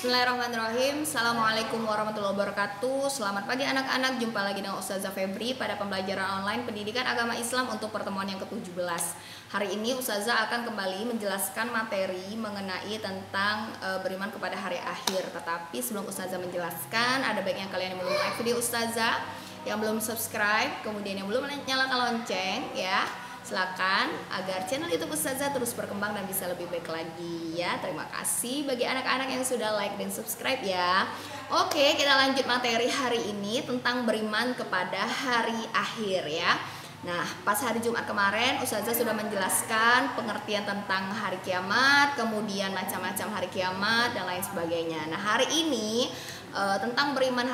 Bismillahirrahmanirrahim. Assalamualaikum warahmatullahi wabarakatuh. Selamat pagi anak-anak. Jumpa lagi dengan Ustazah Febri pada pembelajaran online Pendidikan Agama Islam untuk pertemuan yang ke-17. Hari ini Ustazah akan kembali menjelaskan materi mengenai tentang beriman kepada hari akhir. Tetapi sebelum Ustazah menjelaskan, ada baiknya kalian yang belum like video Ustazah, yang belum subscribe, kemudian yang belum nyalakan lonceng ya, silakan agar channel YouTube Ustazah terus berkembang dan bisa lebih baik lagi ya. Terima kasih bagi anak-anak yang sudah like dan subscribe ya. Oke, kita lanjut materi hari ini tentang beriman kepada hari akhir ya. Nah, pas hari Jumat kemarin Ustazah sudah menjelaskan pengertian tentang hari kiamat, kemudian macam-macam hari kiamat dan lain sebagainya. Nah, hari ini tentang beriman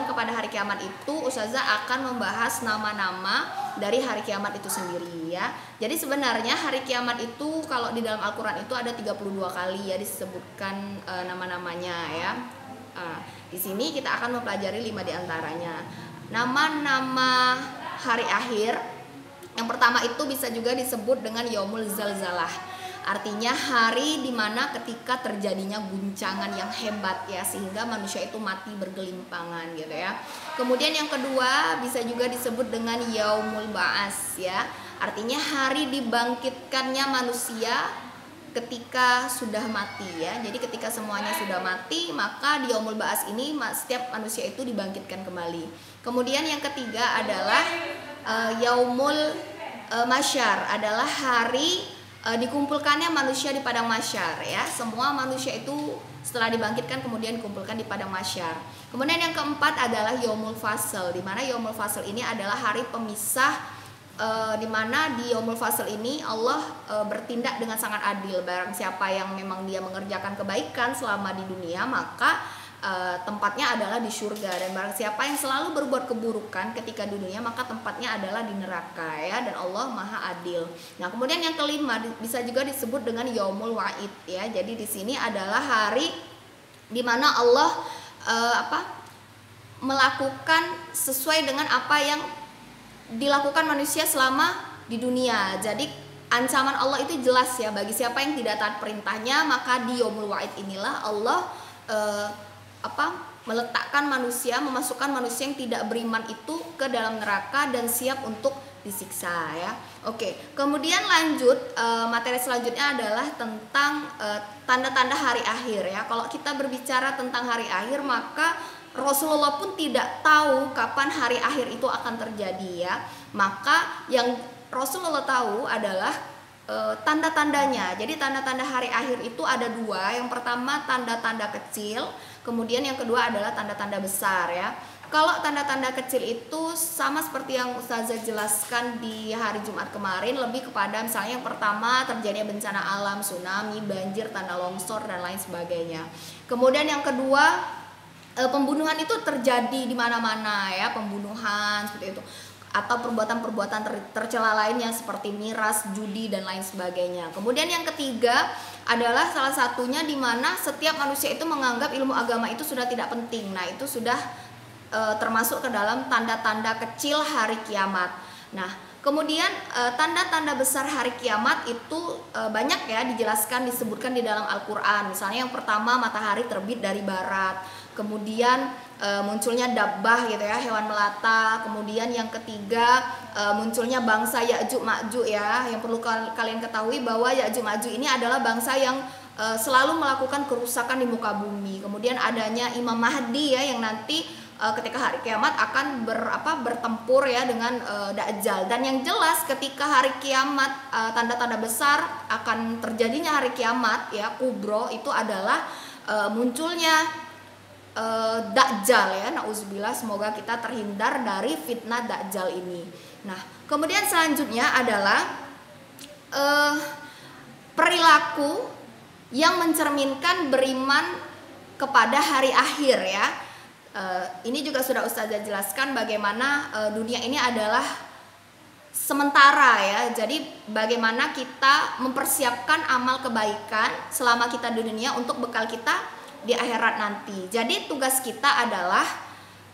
kepada hari kiamat itu Ustazah akan membahas nama-nama dari hari kiamat itu sendiri ya. Jadi sebenarnya hari kiamat itu kalau di dalam Al-Qur'an itu ada 32 kali ya disebutkan nama-namanya ya. Di sini kita akan mempelajari 5 diantaranya. Nama-nama hari akhir yang pertama itu bisa juga disebut dengan Yaumul Zalzalah. Artinya hari dimana ketika terjadinya guncangan yang hebat ya, sehingga manusia itu mati bergelimpangan gitu ya. Kemudian yang kedua bisa juga disebut dengan Yaumul Ba'ats ya. Artinya hari dibangkitkannya manusia ketika sudah mati ya. Jadi ketika semuanya sudah mati, maka di Yaumul Ba'ats ini setiap manusia itu dibangkitkan kembali. Kemudian yang ketiga adalah Yaumul Masyar, adalah hari dikumpulkannya manusia di padang mahsyar ya. Semua manusia itu setelah dibangkitkan kemudian dikumpulkan di padang mahsyar. Kemudian yang keempat adalah Yaumul Fasl, di mana Yaumul Fasl ini adalah hari pemisah, di mana di Yaumul Fasl ini Allah bertindak dengan sangat adil. Barang siapa yang memang dia mengerjakan kebaikan selama di dunia, maka tempatnya adalah di surga, dan barang siapa yang selalu berbuat keburukan ketika di dunia, maka tempatnya adalah di neraka ya, dan Allah Maha Adil. Nah, kemudian yang kelima bisa juga disebut dengan Yaumul Wa'id ya. Jadi di sini adalah hari di mana Allah melakukan sesuai dengan apa yang dilakukan manusia selama di dunia. Jadi ancaman Allah itu jelas ya, bagi siapa yang tidak taat perintahnya, maka di Yaumul Wa'id inilah Allah meletakkan manusia, memasukkan manusia yang tidak beriman itu ke dalam neraka dan siap untuk disiksa ya. Oke, kemudian lanjut, materi selanjutnya adalah tentang tanda-tanda hari akhir ya. Kalau kita berbicara tentang hari akhir, maka Rasulullah pun tidak tahu kapan hari akhir itu akan terjadi ya. Maka yang Rasulullah tahu adalah tanda-tandanya. Jadi tanda-tanda hari akhir itu ada dua. Yang pertama tanda-tanda kecil, kemudian yang kedua adalah tanda-tanda besar ya. Kalau tanda-tanda kecil itu sama seperti yang Ustazah jelaskan di hari Jumat kemarin, lebih kepada misalnya yang pertama terjadinya bencana alam, tsunami, banjir, tanah longsor dan lain sebagainya. Kemudian yang kedua, pembunuhan itu terjadi di mana-mana ya, pembunuhan seperti itu, atau perbuatan-perbuatan tercela lainnya seperti miras, judi dan lain sebagainya. Kemudian yang ketiga adalah salah satunya di mana setiap manusia itu menganggap ilmu agama itu sudah tidak penting. Nah, itu sudah termasuk ke dalam tanda-tanda kecil hari kiamat. Nah, kemudian tanda-tanda besar hari kiamat itu banyak ya dijelaskan, disebutkan di dalam Al-Qur'an. Misalnya yang pertama matahari terbit dari barat, kemudian munculnya dabbah gitu ya, hewan melata. Kemudian yang ketiga munculnya bangsa Ya'juj Ma'juj ya. Yang perlu kalian ketahui bahwa Ya'juj Ma'juj ini adalah bangsa yang selalu melakukan kerusakan di muka bumi. Kemudian adanya Imam Mahdi ya, yang nanti ketika hari kiamat akan bertempur ya dengan Dajjal. Dan yang jelas ketika hari kiamat, tanda-tanda besar akan terjadinya hari kiamat ya kubro itu adalah munculnya Dajjal ya. Nauzubillah, semoga kita terhindar dari fitnah Dajjal ini. Nah, kemudian selanjutnya adalah perilaku yang mencerminkan beriman kepada hari akhir ya. Ini juga sudah Ustazah jelaskan bagaimana dunia ini adalah sementara ya. Jadi bagaimana kita mempersiapkan amal kebaikan selama kita di dunia untuk bekal kita di akhirat nanti. Jadi tugas kita adalah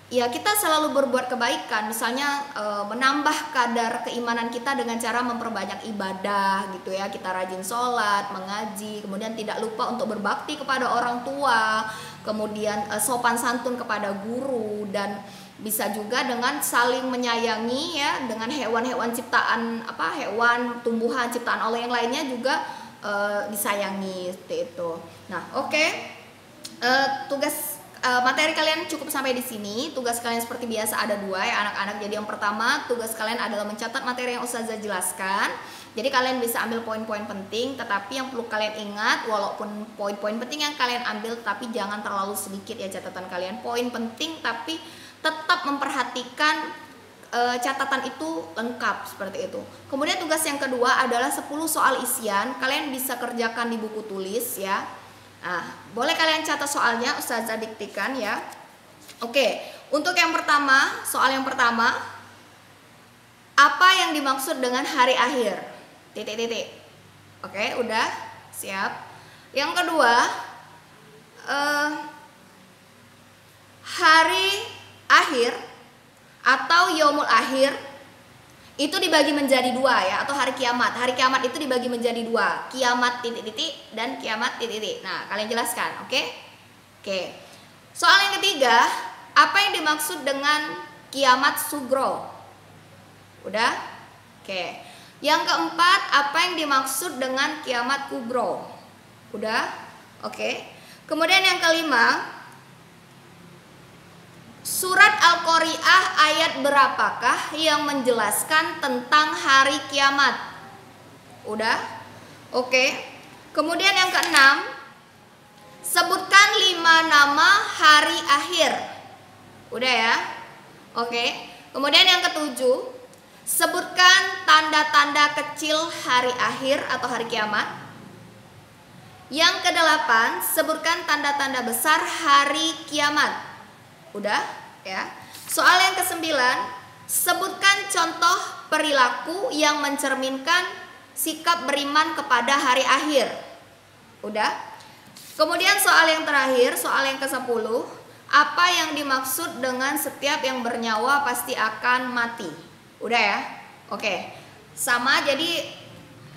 ya kita selalu berbuat kebaikan, misalnya menambah kadar keimanan kita dengan cara memperbanyak ibadah gitu ya. Kita rajin sholat, mengaji, kemudian tidak lupa untuk berbakti kepada orang tua, kemudian sopan santun kepada guru, dan bisa juga dengan saling menyayangi ya dengan hewan-hewan ciptaan hewan, tumbuhan ciptaan Allah yang lainnya juga disayangi seperti itu. Nah, oke. Tugas materi kalian cukup sampai di sini. Tugas kalian seperti biasa ada 2 ya anak-anak. Jadi yang pertama, tugas kalian adalah mencatat materi yang Ustazah jelaskan. Jadi kalian bisa ambil poin-poin penting, tetapi yang perlu kalian ingat, walaupun poin-poin penting yang kalian ambil, tapi jangan terlalu sedikit ya catatan kalian. Poin penting tapi tetap memperhatikan catatan itu lengkap seperti itu. Kemudian tugas yang kedua adalah 10 soal isian. Kalian bisa kerjakan di buku tulis ya. Nah, boleh kalian catat soalnya, Ustazah diktikan ya. Oke, untuk yang pertama, soal yang pertama, apa yang dimaksud dengan hari akhir? Titik-titik. Oke, udah siap. Yang kedua, hari akhir atau yaumul akhir itu dibagi menjadi 2 ya, atau hari kiamat. Hari kiamat itu dibagi menjadi 2, kiamat titik-titik dan kiamat titik-titik. Nah, kalian jelaskan, oke? Oke. Soal yang ketiga, apa yang dimaksud dengan kiamat sugro? Udah? Oke. Yang keempat, apa yang dimaksud dengan kiamat kubro? Udah? Oke. Kemudian yang kelima, surat Al-Qari'ah ayat berapakah yang menjelaskan tentang hari kiamat? Udah? Oke. Kemudian yang keenam, sebutkan 5 nama hari akhir. Udah ya? Oke. Kemudian yang ketujuh, sebutkan tanda-tanda kecil hari akhir atau hari kiamat. Yang kedelapan, sebutkan tanda-tanda besar hari kiamat. Udah ya. Soal yang kesembilan, sebutkan contoh perilaku yang mencerminkan sikap beriman kepada hari akhir. Udah. Kemudian soal yang terakhir, soal yang ke-10, apa yang dimaksud dengan setiap yang bernyawa pasti akan mati? Udah ya. Oke. Sama, jadi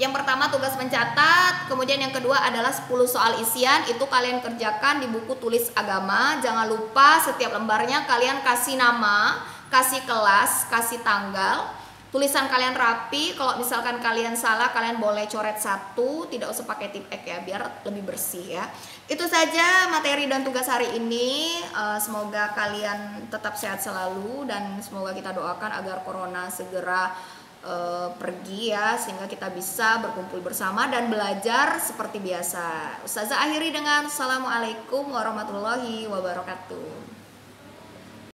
yang pertama tugas mencatat, kemudian yang kedua adalah 10 soal isian. Itu kalian kerjakan di buku tulis agama. Jangan lupa setiap lembarnya kalian kasih nama, kasih kelas, kasih tanggal. Tulisan kalian rapi. Kalau misalkan kalian salah, kalian boleh coret 1, tidak usah pakai tip X ya, biar lebih bersih ya. Itu saja materi dan tugas hari ini. Semoga kalian tetap sehat selalu dan semoga kita doakan agar corona segera pergi ya, sehingga kita bisa berkumpul bersama dan belajar seperti biasa. Ustazah akhiri dengan Assalamualaikum warahmatullahi wabarakatuh.